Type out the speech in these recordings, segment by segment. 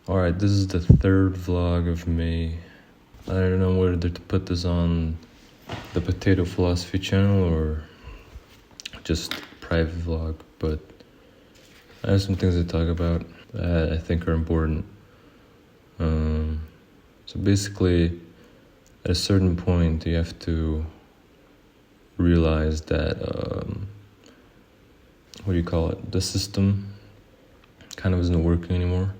Alright, this is the third vlog of May. I don't know whether to put this on the Potato Philosophy channel or just private vlog, but I have some things to talk about that I think are important. So basically, at a certain point, you have to realize that, the system kind of isn't working anymore.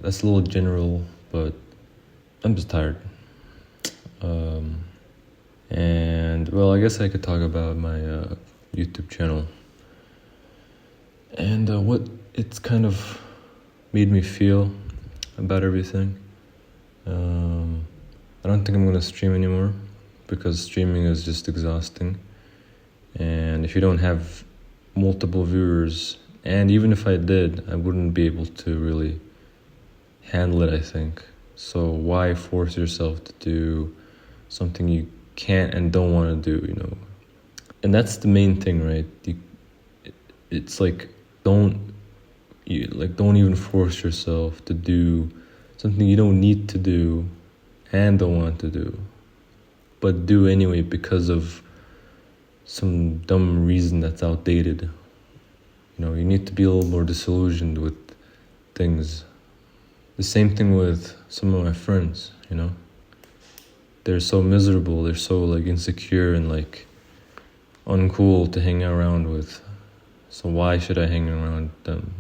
That's a little general, but I'm just tired. And well, I guess I could talk about my YouTube channel and what it's kind of made me feel about everything. I don't think I'm gonna stream anymore because streaming is just exhausting. And if you don't have multiple viewers, and even if I did, I wouldn't be able to really handle it, I think. So why force yourself to do something you can't and don't want to do, And that's the main thing, right? It's like, don't even force yourself to do something you don't need to do and don't want to do, but do anyway because of some dumb reason that's outdated. You need to be a little more disillusioned with things. The same thing with some of my friends, They're so miserable, they're so insecure and uncool to hang around with. So why should I hang around them,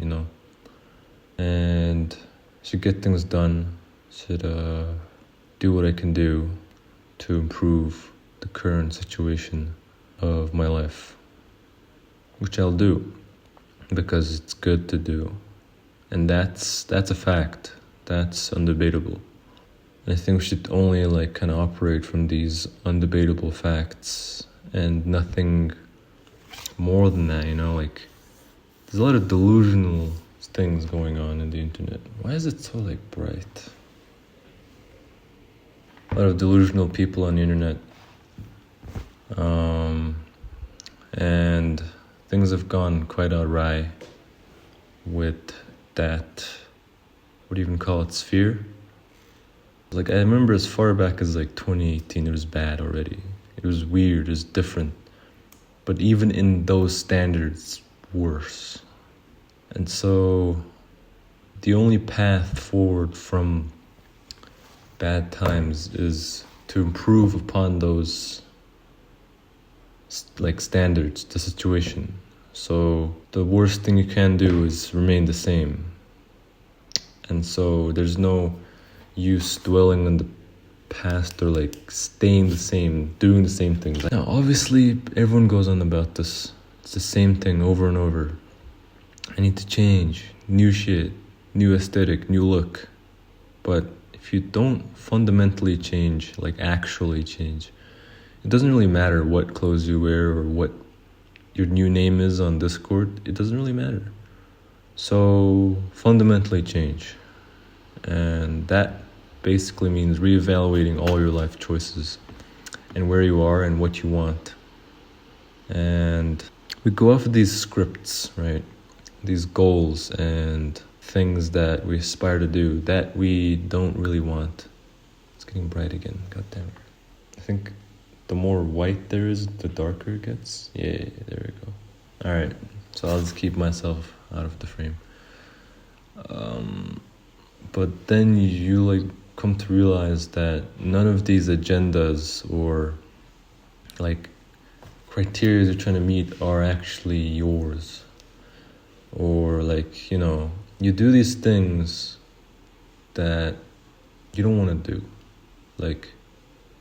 And should get things done, should do what I can do to improve the current situation of my life, which I'll do because it's good to do, and that's a fact. That's undebatable. I think we should only kind of operate from these undebatable facts and nothing more than that. There's a lot of delusional things going on in the internet. Why is it so bright? A lot of delusional people on the internet. And things have gone quite awry with that, what do you even call it, sphere? I remember as far back as 2018, it was bad already. It was weird, it was different. But even in those standards, worse. And so the only path forward from bad times is to improve upon those standards, the situation. So the worst thing you can do is remain the same. And so there's no use dwelling on the past or staying the same, doing the same things. Now, obviously, everyone goes on about this. It's the same thing over and over. I need to change, new shit, new aesthetic, new look. But if you don't fundamentally change, actually change, it doesn't really matter what clothes you wear or what your new name is on Discord. It doesn't really matter. So fundamentally change. And that basically means reevaluating all your life choices and where you are and what you want. And we go off of these scripts, right? These goals and things that we aspire to do that we don't really want. It's getting bright again. God damn it. I think the more white there is, the darker it gets. Yeah, there we go. Alright, so I'll just keep myself out of the frame. But then you come to realize that none of these agendas or criteria you're trying to meet are actually yours. Or you do these things that you don't want to do.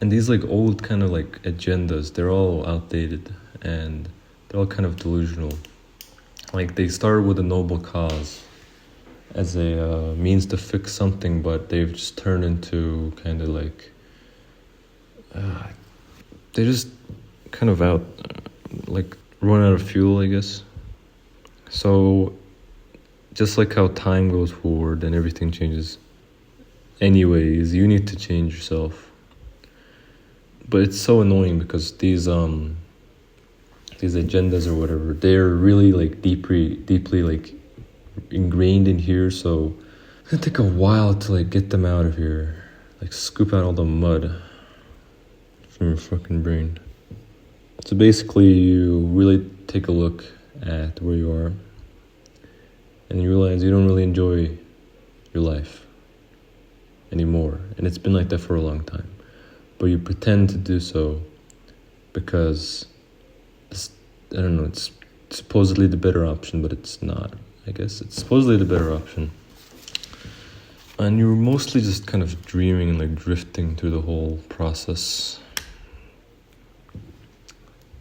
And these old kind of agendas, they're all outdated and they're all kind of delusional. They started with a noble cause as a means to fix something, but they've just turned into kind of they're just kind of run out of fuel, I guess. So just how time goes forward and everything changes anyways, you need to change yourself. But it's so annoying because these agendas or whatever, they're really deeply ingrained in here. So It's gonna take a while to like get them out of here. Like scoop out all the mud from your fucking brain. So basically you really take a look at where you are and you realize you don't really enjoy your life anymore. And it's been like that for a long time. But you pretend to do so because it's, I don't know, it's supposedly the better option, but it's not. I guess it's supposedly the better option. And you're mostly just kind of dreaming and like drifting through the whole process.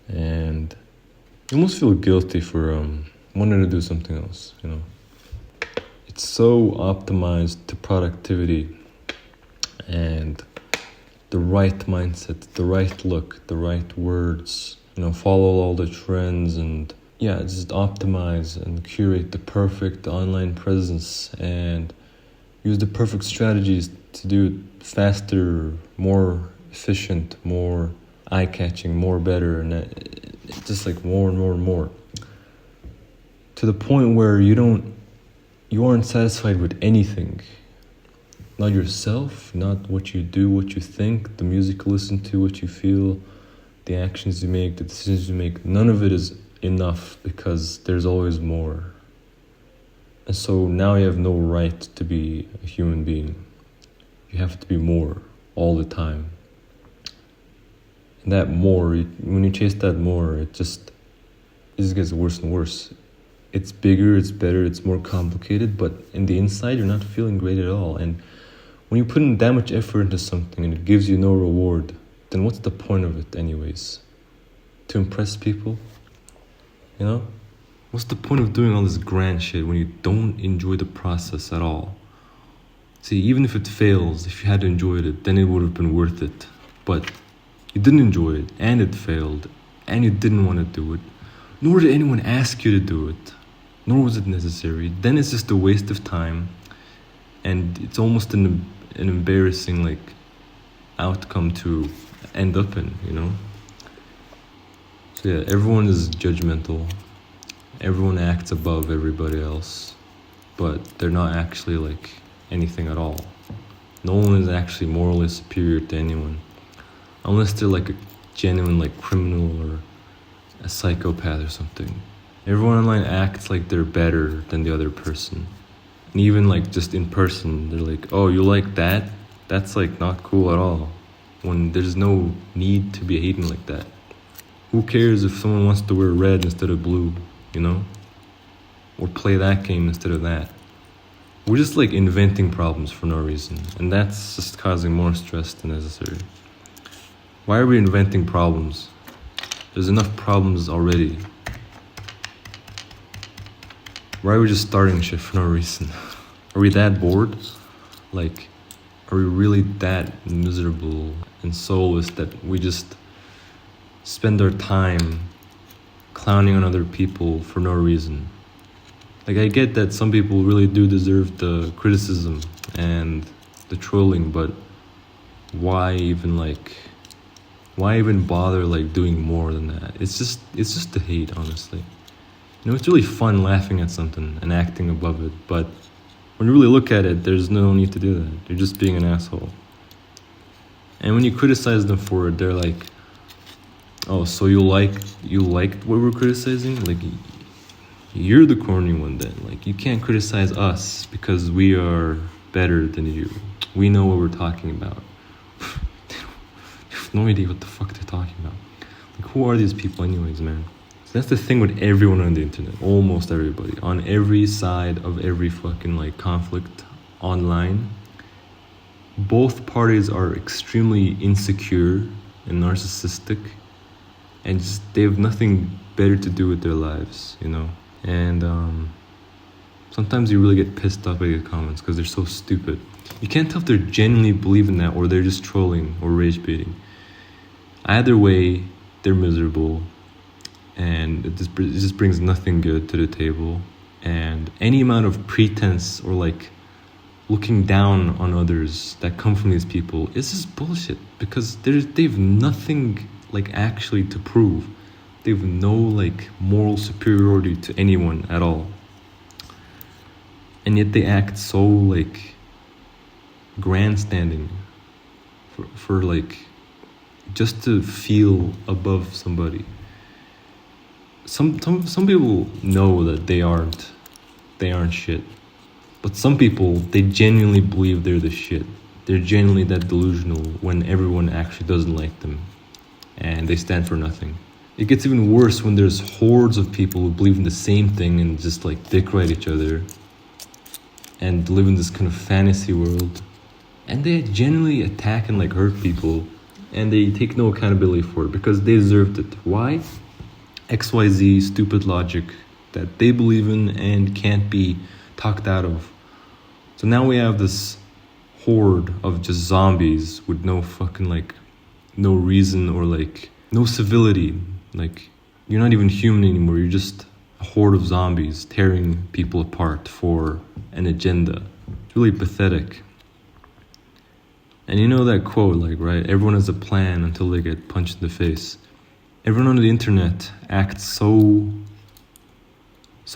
And you almost feel guilty for wanting to do something else, you know. It's so optimized to productivity and the right mindset, the right look, the right words, you know, follow all the trends and just optimize and curate the perfect online presence and use the perfect strategies to do it faster, more efficient, more eye-catching, more better, and it's just like more and more and more. To the point where you aren't satisfied with anything. Not yourself, not what you do, what you think, the music you listen to, what you feel, the actions you make, the decisions you make. None of it is enough because there's always more. And so now you have no right to be a human being. You have to be more all the time. And that more, when you chase that more, it just gets worse and worse. It's bigger, it's better, it's more complicated, but in the inside, you're not feeling great at all. And when you put in that much effort into something and it gives you no reward, then what's the point of it anyways? To impress people? You know? What's the point of doing all this grand shit when you don't enjoy the process at all? See, even if it fails, if you had enjoyed it, then it would have been worth it. But you didn't enjoy it, and it failed, and you didn't want to do it, nor did anyone ask you to do it, nor was it necessary. Then it's just a waste of time, and it's almost an embarrassing like outcome to end up in, you know? So yeah, everyone is judgmental. Everyone acts above everybody else, but they're not actually like anything at all. No one is actually morally superior to anyone, unless they're like a genuine like criminal or a psychopath or something. Everyone online acts like they're better than the other person. And even like just in person, they're like, oh, you like that? That's like not cool at all. When there's no need to be hating like that. Who cares if someone wants to wear red instead of blue, you know? Or play that game instead of that. We're just like inventing problems for no reason. And that's just causing more stress than necessary. Why are we inventing problems? There's enough problems already. Why are we just starting shit for no reason? Are we that bored? Like, are we really that miserable and soulless that we just spend our time clowning on other people for no reason? Like, I get that some people really do deserve the criticism and the trolling, but why even bother like doing more than that? It's just the hate, honestly. You know, it's really fun laughing at something and acting above it, but when you really look at it, there's no need to do that. You're just being an asshole. And when you criticize them for it, they're like, oh, so you liked what we're criticizing? Like, you're the corny one then. Like, you can't criticize us because we are better than you. We know what we're talking about. They have no idea what the fuck they're talking about. Like, who are these people anyways, man? So that's the thing with everyone on the internet. Almost everybody. On every side of every fucking, like, conflict online. Both parties are extremely insecure and narcissistic. And just, they have nothing better to do with their lives, you know? And sometimes you really get pissed off by the comments because they're so stupid. You can't tell if they're genuinely believing that or they're just trolling or rage baiting. Either way, they're miserable, and it just brings nothing good to the table. And any amount of pretense or like looking down on others that come from these people is just bullshit because they've nothing like actually to prove. They have no like moral superiority to anyone at all. and yet they act so like grandstanding for like just to feel above somebody. Some people know that they aren't shit, but some people, they genuinely believe they're the shit. They're genuinely that delusional when everyone actually doesn't like them and they stand for nothing. It gets even worse when there's hordes of people who believe in the same thing and just like dick ride each other and live in this kind of fantasy world, and they genuinely attack and like hurt people, and they take no accountability for it because they deserved it. Why? XYZ stupid logic that they believe in and can't be talked out of. So now we have this horde of just zombies with no fucking like no reason or like no civility. Like, you're not even human anymore, you're just a horde of zombies tearing people apart for an agenda. It's really pathetic. And you know that quote, like, right? Everyone has a plan until they get punched in the face. Everyone on the internet acts so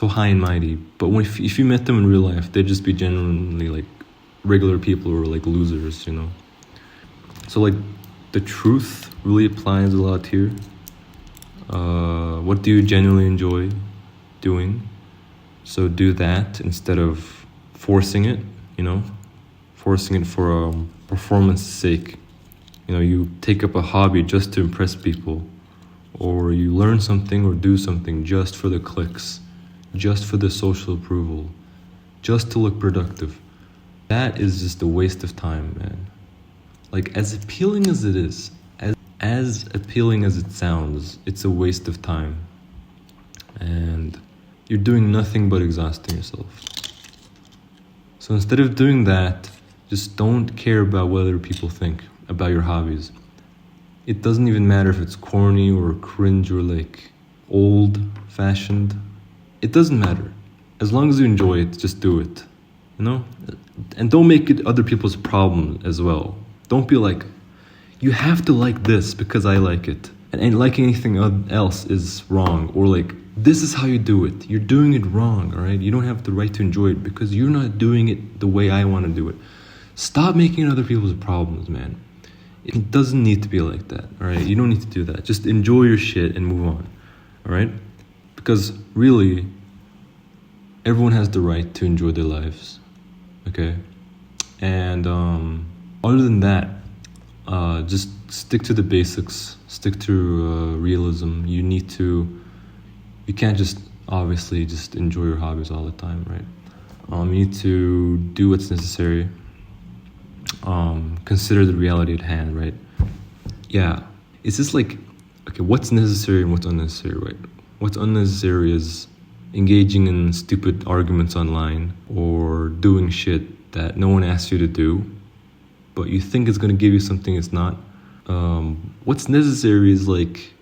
high and mighty, but if you met them in real life, they'd just be genuinely like regular people who are like losers, you know? So like, the truth really applies a lot here. What do you genuinely enjoy doing? So do that instead of forcing it, you know? Forcing it for performance sake. You know, you take up a hobby just to impress people, or you learn something or do something just for the clicks, just for the social approval, just to look productive. That is just a waste of time, man. Like, as appealing as it is, as appealing as it sounds, it's a waste of time. And you're doing nothing but exhausting yourself. So instead of doing that, just don't care about what other people think about your hobbies. It doesn't even matter if it's corny or cringe or like old-fashioned. It doesn't matter. As long as you enjoy it, just do it. You know? And don't make it other people's problem as well. Don't be like, you have to like this because I like it. And liking anything else is wrong. Or like, this is how you do it. You're doing it wrong, alright? You don't have the right to enjoy it because you're not doing it the way I want to do it. Stop making other people's problems, man. It doesn't need to be like that, alright? You don't need to do that. Just enjoy your shit and move on, alright? Because really, everyone has the right to enjoy their lives, okay? And other than that, just stick to the basics, stick to realism. You can't just obviously just enjoy your hobbies all the time, right? You need to do what's necessary. Consider the reality at hand, right? Yeah, it's just like, okay, what's necessary and what's unnecessary, right? What's unnecessary is engaging in stupid arguments online or doing shit that no one asked you to do, but you think it's going to give you something it's not. What's necessary is like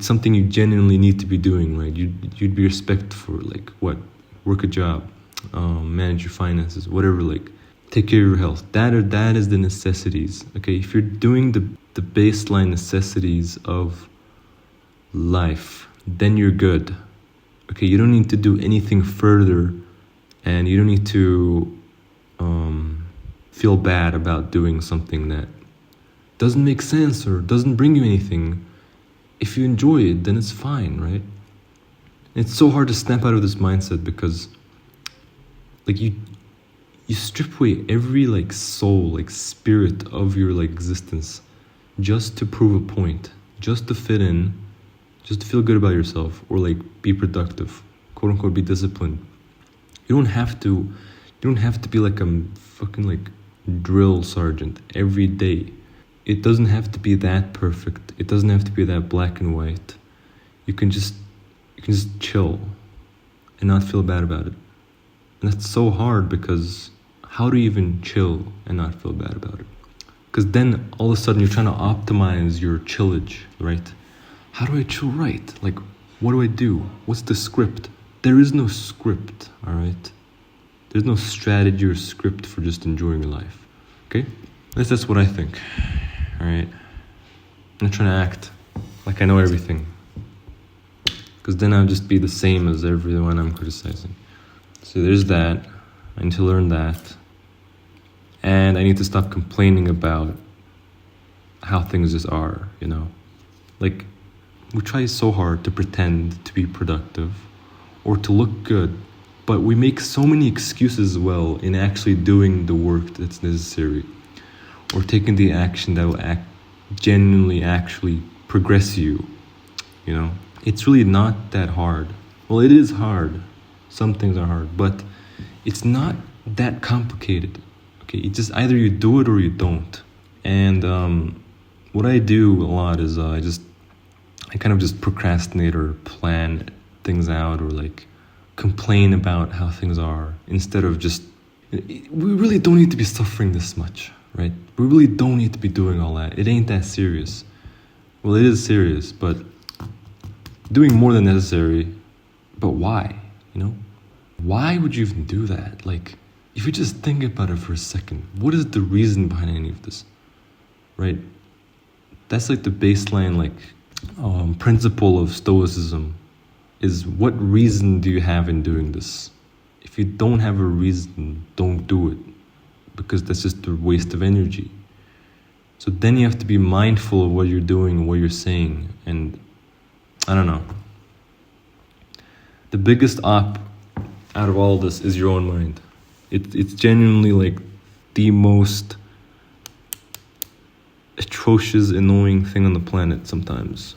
something you genuinely need to be doing, right? You'd be respected for, like, what? Work a job, manage your finances, whatever, like, take care of your health. That is the necessities, okay? If you're doing the baseline necessities of life, then you're good, okay? You don't need to do anything further, and you don't need to feel bad about doing something that doesn't make sense or doesn't bring you anything. If you enjoy it, then it's fine, right? It's so hard to snap out of this mindset because, like, you strip away every, like, soul, like, spirit of your, like, existence just to prove a point, just to fit in, just to feel good about yourself, or, like, be productive, quote unquote, be disciplined. You don't have to be like a fucking, like, drill sergeant every day. It doesn't have to be that perfect. It doesn't have to be that black and white. You can just chill and not feel bad about it. And that's so hard because how do you even chill and not feel bad about it? Because then all of a sudden you're trying to optimize your chillage, right? How do I chill right? Like, what do I do? What's the script? There is no script, all right? There's no strategy or script for just enjoying your life, okay? That's what I think, all right? I'm not trying to act like I know everything, because then I'll just be the same as everyone I'm criticizing. So there's that. I need to learn that. And I need to stop complaining about how things just are, you know? Like, we try so hard to pretend to be productive or to look good, but we make so many excuses as well in actually doing the work that's necessary or taking the action that will genuinely actually progress you, you know? It's really not that hard. Well, it is hard. Some things are hard, but it's not that complicated. Okay, it's just either you do it or you don't. And what I do a lot is I kind of just procrastinate or plan things out or like complain about how things are instead of just. We really don't need to be suffering this much, right? We really don't need to be doing all that. It ain't that serious. Well, it is serious, but doing more than necessary. But why? You know, why would you even do that? Like, if you just think about it for a second, what is the reason behind any of this, right? That's like the baseline, like, principle of Stoicism is what reason do you have in doing this? If you don't have a reason, don't do it, because that's just a waste of energy. So then you have to be mindful of what you're doing, what you're saying, and I don't know. The biggest op out of all this is your own mind. It's genuinely like the most atrocious, annoying thing on the planet sometimes.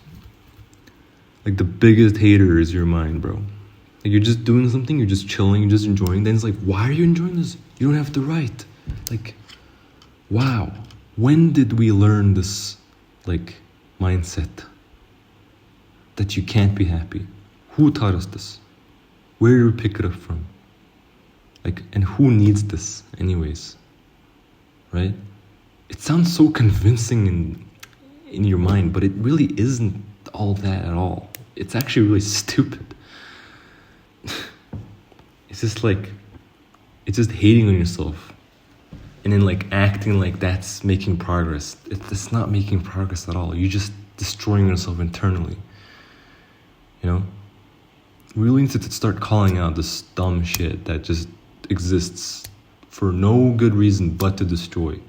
Like the biggest hater is your mind, bro. Like you're just doing something, you're just chilling, you're just enjoying. Then it's like, why are you enjoying this? You don't have to write. Like, wow. When did we learn this, like, mindset? That you can't be happy? Who taught us this? Where did we pick it up from? Like, and who needs this anyways? Right? It sounds so convincing in your mind, but it really isn't all that at all. It's actually really stupid. It's just like, it's just hating on yourself. And then like acting like that's making progress. It's not making progress at all. You're just destroying yourself internally. You know? We really need to start calling out this dumb shit that just exists for no good reason but to destroy.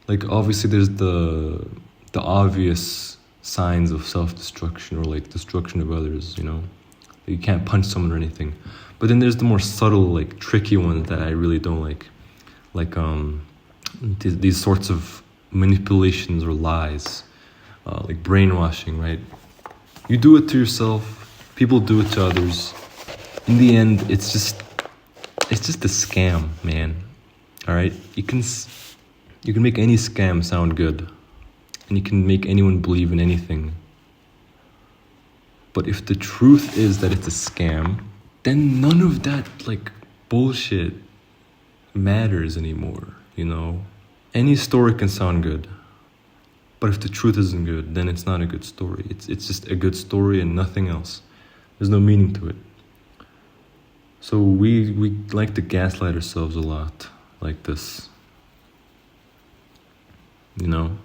Like obviously there's the obvious signs of self-destruction or like destruction of others, you know? You can't punch someone or anything. But then there's the more subtle, like tricky ones that I really don't like. Like these sorts of manipulations or lies, like brainwashing, right? You do it to yourself, people do it to others. In the end, it's just a scam, man. All right, you can make any scam sound good, and you can make anyone believe in anything. But if the truth is that it's a scam, then none of that like bullshit matters anymore, you know? Any story can sound good, but if the truth isn't good, then it's not a good story. It's just a good story and nothing else. There's no meaning to it. So we like to gaslight ourselves a lot like this, you know?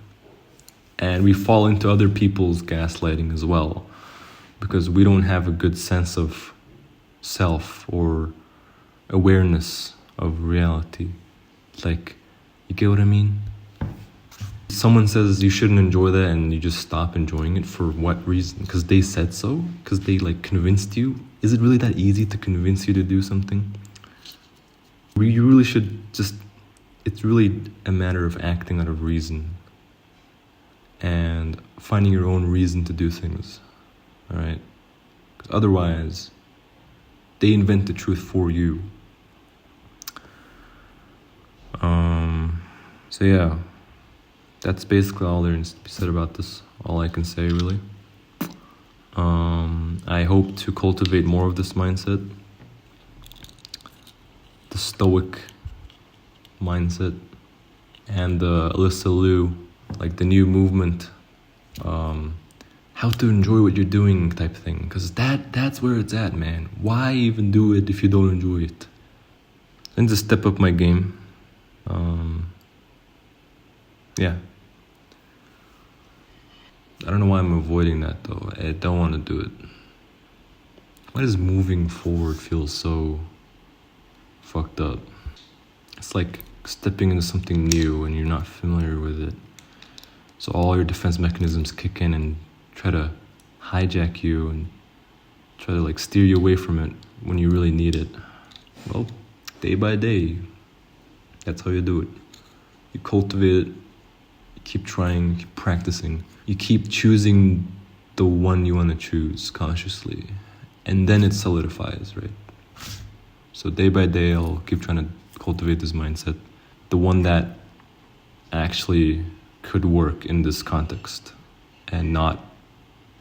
And we fall into other people's gaslighting as well, because we don't have a good sense of self or awareness of reality. Like, you get what I mean? Someone says you shouldn't enjoy that and you just stop enjoying it for what reason? Because they said so? Because they like convinced you? Is it really that easy to convince you to do something? You really should just, it's really a matter of acting out of reason and finding your own reason to do things, all right? Because otherwise, they invent the truth for you. So yeah, that's basically all there is to be said about this. All I can say, really. I hope to cultivate more of this mindset, the Stoic mindset, and the Alyssa Liu, like the new movement, how to enjoy what you're doing type thing. Because that's where it's at, man. Why even do it if you don't enjoy it? And just step up my game. Yeah. I don't know why I'm avoiding that though. I don't want to do it. Why does moving forward feel so fucked up. It's like stepping into something new and you're not familiar with it. So all your defense mechanisms kick in and try to hijack you and try to like steer you away from it when you really need it. Well, day by day, that's how you do it. You cultivate it, you keep trying, you keep practicing. You keep choosing the one you want to choose consciously. And then it solidifies, right? So day by day, I'll keep trying to cultivate this mindset. The one that actually could work in this context and not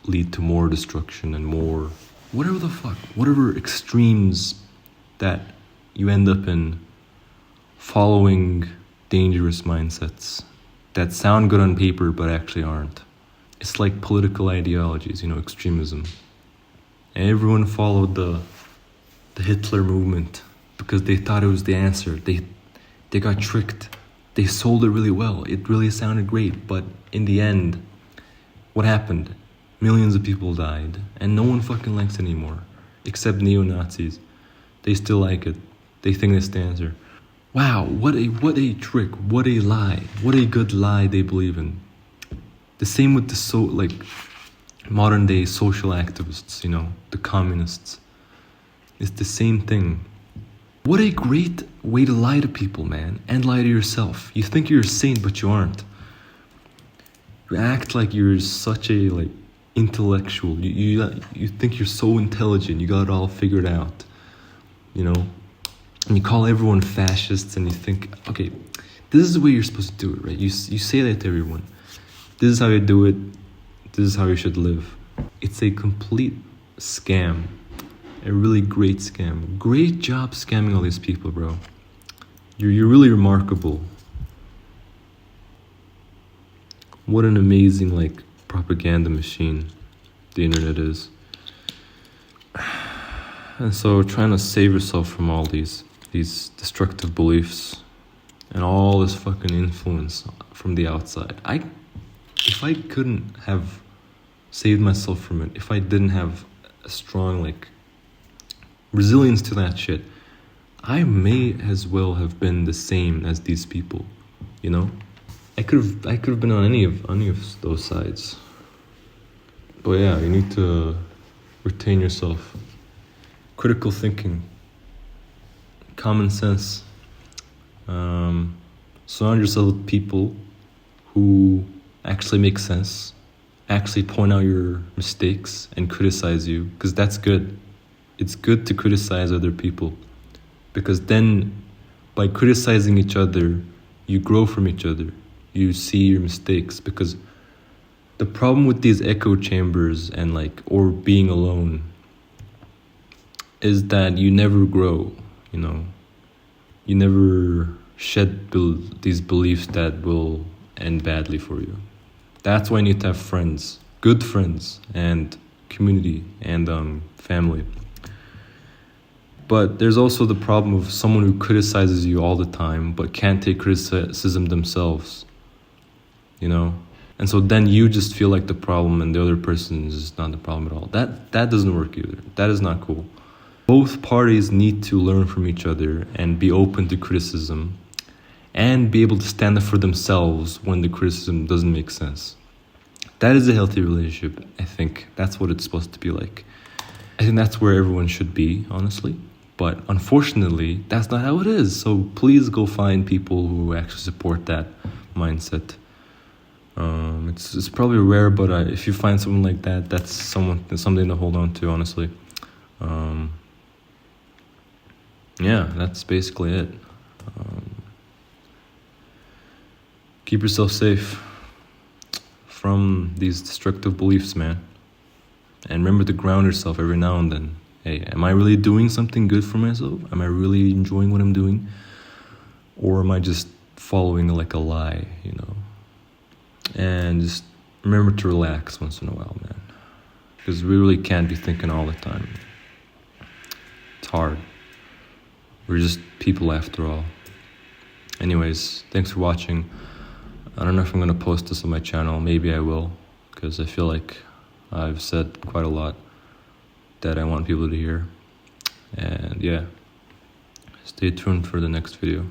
lead to more destruction and more whatever extremes that you end up in following dangerous mindsets that sound good on paper but actually aren't. It's like political ideologies, extremism. And everyone followed the Hitler movement because they thought it was the answer. They got tricked. They sold it really well. It really sounded great, but in the end, what happened? Millions of people died, and no one fucking likes it anymore, except neo-Nazis. They still like it. They think it's the answer. Wow, what a trick, what a lie, what a good lie they believe in. The same with the modern day social activists, the communists. It's the same thing. What a great way to lie to people, man, and lie to yourself. You think you're a saint, but you aren't. You act like you're such a intellectual. You think you're so intelligent. You got it all figured out. And you call everyone fascists, and you think, okay, this is the way you're supposed to do it, right? You say that to everyone. This is how you do it. This is how you should live. It's a complete scam. A really great scam. Great job scamming all these people, bro. You're really remarkable. What an amazing propaganda machine the internet is. And so trying to save yourself from all these destructive beliefs and all this fucking influence from the outside. If I couldn't have saved myself from it, if I didn't have a strong resilience to that shit, I may as well have been the same as these people, I could have been on any of those sides. But yeah, you need to retain yourself. Critical thinking, common sense. Surround yourself with people who actually make sense, actually point out your mistakes and criticize you, because that's good. It's good to criticize other people, because then by criticizing each other, you grow from each other. You see your mistakes, because the problem with these echo chambers and or being alone is that you never grow, You never shed these beliefs that will end badly for you. That's why you need to have friends, good friends, and community and family. But there's also the problem of someone who criticizes you all the time but can't take criticism themselves, And so then you just feel like the problem and the other person is not the problem at all. That doesn't work either. That is not cool. Both parties need to learn from each other and be open to criticism and be able to stand up for themselves when the criticism doesn't make sense. That is a healthy relationship, I think. That's what it's supposed to be like. I think that's where everyone should be, honestly. But unfortunately, that's not how it is. So please go find people who actually support that mindset. It's probably rare, but if you find someone like that, that's something to hold on to, honestly. Yeah, that's basically it. Keep yourself safe from these destructive beliefs, man. And remember to ground yourself every now and then. Hey, am I really doing something good for myself? Am I really enjoying what I'm doing? Or am I just following a lie, And just remember to relax once in a while, man. Because we really can't be thinking all the time. It's hard. We're just people after all. Anyways, thanks for watching. I don't know if I'm going to post this on my channel. Maybe I will, because I feel like I've said quite a lot that I want people to hear. And yeah, Stay tuned for the next video.